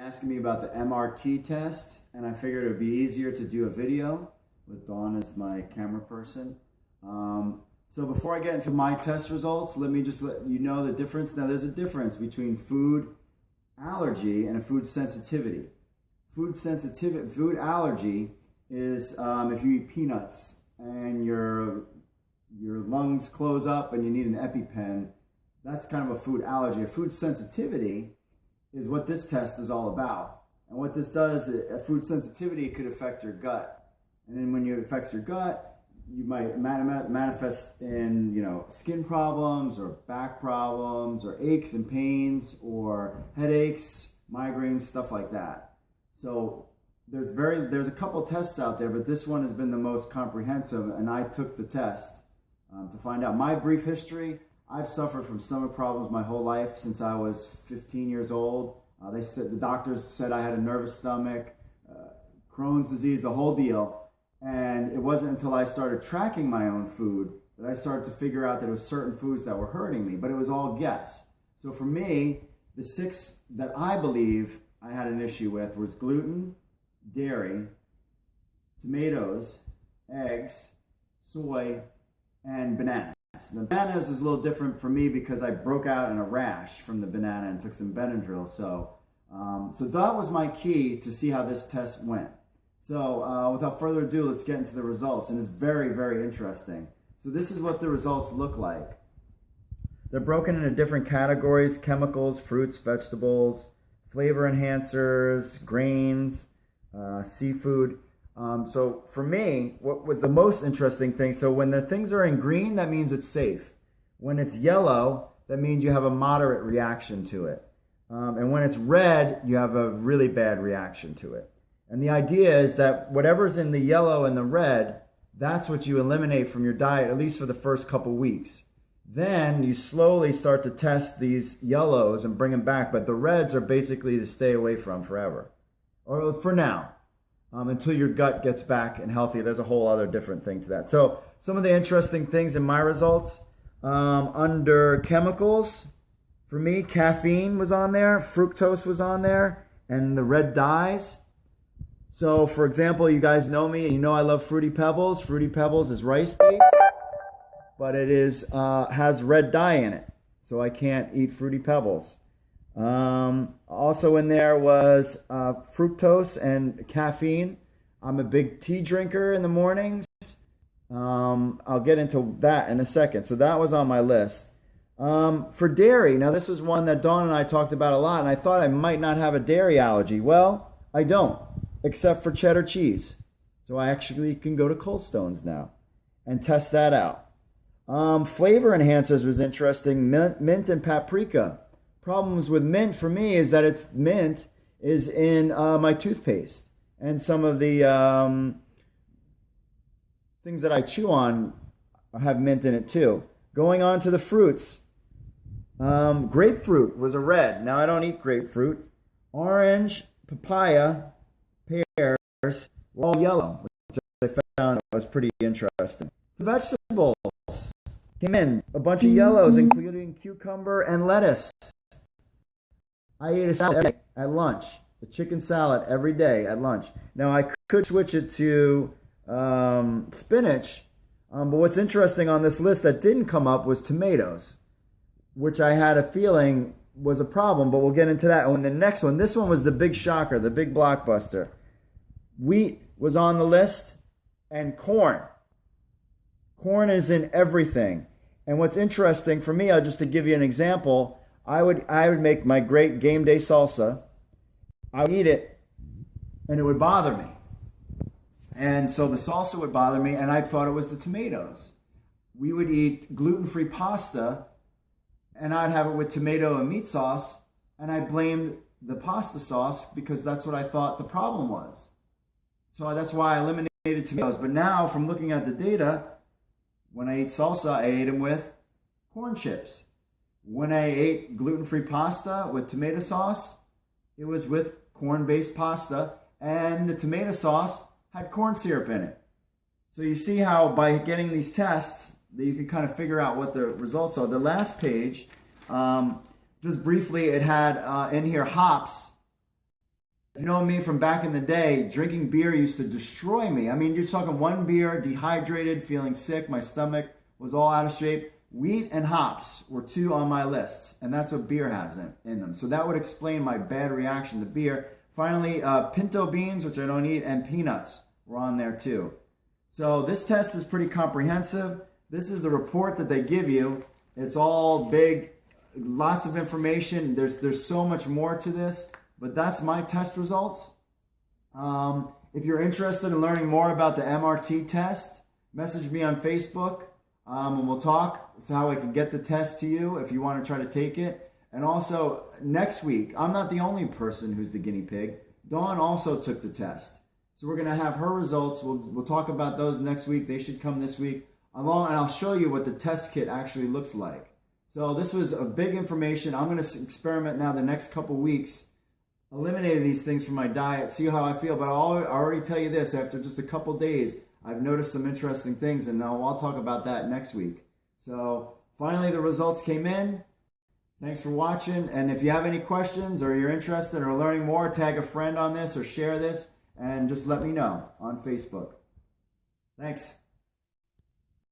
Asking me about the MRT test, and I figured it would be easier to do a video with Dawn as my camera person. So before I get into my test results, let me just let you know the difference. Now, there's a difference between food allergy and a food sensitivity. Food allergy is if you eat peanuts and your lungs close up and you need an EpiPen. That's kind of a food allergy. A food sensitivity is what this test is all about. And what this does, a food sensitivity could affect your gut. And then when it affects your gut, you might manifest in, skin problems or back problems or aches and pains or headaches, migraines, stuff like that. So there's a couple tests out there, but this one has been the most comprehensive, and I took the test to find out. My brief history: I've suffered from stomach problems my whole life since I was 15 years old. The doctors said I had a nervous stomach, Crohn's disease, the whole deal. And it wasn't until I started tracking my own food that I started to figure out that there were certain foods that were hurting me, but it was all guess. So for me, the 6 that I believe I had an issue with was gluten, dairy, tomatoes, eggs, soy, and bananas. The bananas is a little different for me because I broke out in a rash from the banana and took some Benadryl. So that was my key to see how this test went. So without further ado, let's get into the results. And it's very, very interesting. So this is what the results look like. They're broken into different categories: chemicals, fruits, vegetables, flavor enhancers, grains, seafood. So for me, what was the most interesting thing, so when the things are in green, that means it's safe. When it's yellow, that means you have a moderate reaction to it. And when it's red, you have a really bad reaction to it. And the idea is that whatever's in the yellow and the red, that's what you eliminate from your diet, at least for the first couple weeks. Then you slowly start to test these yellows and bring them back, but the reds are basically to stay away from forever, or for now. Until your gut gets back and healthy. There's a whole other different thing to that. So some of the interesting things in my results, under chemicals, for me, caffeine was on there, fructose was on there, and the red dyes. So for example, you guys know me, and you know I love Fruity Pebbles. Fruity Pebbles is rice-based, but it has red dye in it, so I can't eat Fruity Pebbles. Also in there was fructose and caffeine. I'm a big tea drinker in the mornings. I'll get into that in a second. So that was on my list. For dairy, now this was one that Dawn and I talked about a lot, and I thought I might not have a dairy allergy. Well, I don't, except for cheddar cheese. So I actually can go to Cold Stones now and test that out. Flavor enhancers was interesting: mint and paprika. Problems with mint for me is that mint is in my toothpaste, and some of the things that I chew on have mint in it too. Going on to the fruits, grapefruit was a red. Now I don't eat grapefruit. Orange, papaya, pears were all yellow, which I found was pretty interesting. The vegetables came in a bunch of yellows, including cucumber and lettuce. I ate a salad every day at lunch, a chicken salad every day at lunch. Now, I could switch it to spinach, but what's interesting on this list that didn't come up was tomatoes, which I had a feeling was a problem, but we'll get into that. And the next one, this one was the big shocker, the big blockbuster. Wheat was on the list, and corn. Corn is in everything. And what's interesting for me, just to give you an example, I would make my great game day salsa. I would eat it, and it would bother me. And so the salsa would bother me, and I thought it was the tomatoes. We would eat gluten-free pasta, and I'd have it with tomato and meat sauce, and I blamed the pasta sauce because that's what I thought the problem was. So that's why I eliminated tomatoes. But now, from looking at the data, when I eat salsa, I ate them with corn chips. When I ate gluten-free pasta with tomato sauce, it was with corn-based pasta, and the tomato sauce had corn syrup in it. So you see how by getting these tests, that you can kind of figure out what the results are. The last page, just briefly, it had in here hops If you know me from back in the day, drinking beer used to destroy me. I mean, you're talking one beer, dehydrated, feeling sick, my stomach was all out of shape. Wheat and hops were two on my lists, and that's what beer has in them. So that would explain my bad reaction to beer. Finally, pinto beans, which I don't eat, and peanuts were on there too. So this test is pretty comprehensive. This is the report that they give you. It's all big, lots of information. There's so much more to this, but that's my test results. If you're interested in learning more about the MRT test, message me on Facebook. And we'll talk. It's how I can get the test to you if you want to try to take it. And also, next week, I'm not the only person who's the guinea pig. Dawn also took the test. So we're going to have her results. We'll talk about those next week. They should come this week. And I'll show you what the test kit actually looks like. So this was a big information. I'm going to experiment now the next couple weeks, eliminating these things from my diet, see how I feel. But I'll already tell you this, after just a couple days, I've noticed some interesting things, and I'll talk about that next week. So finally, the results came in. Thanks for watching. And if you have any questions or you're interested or learning more, tag a friend on this or share this, and just let me know on Facebook. Thanks.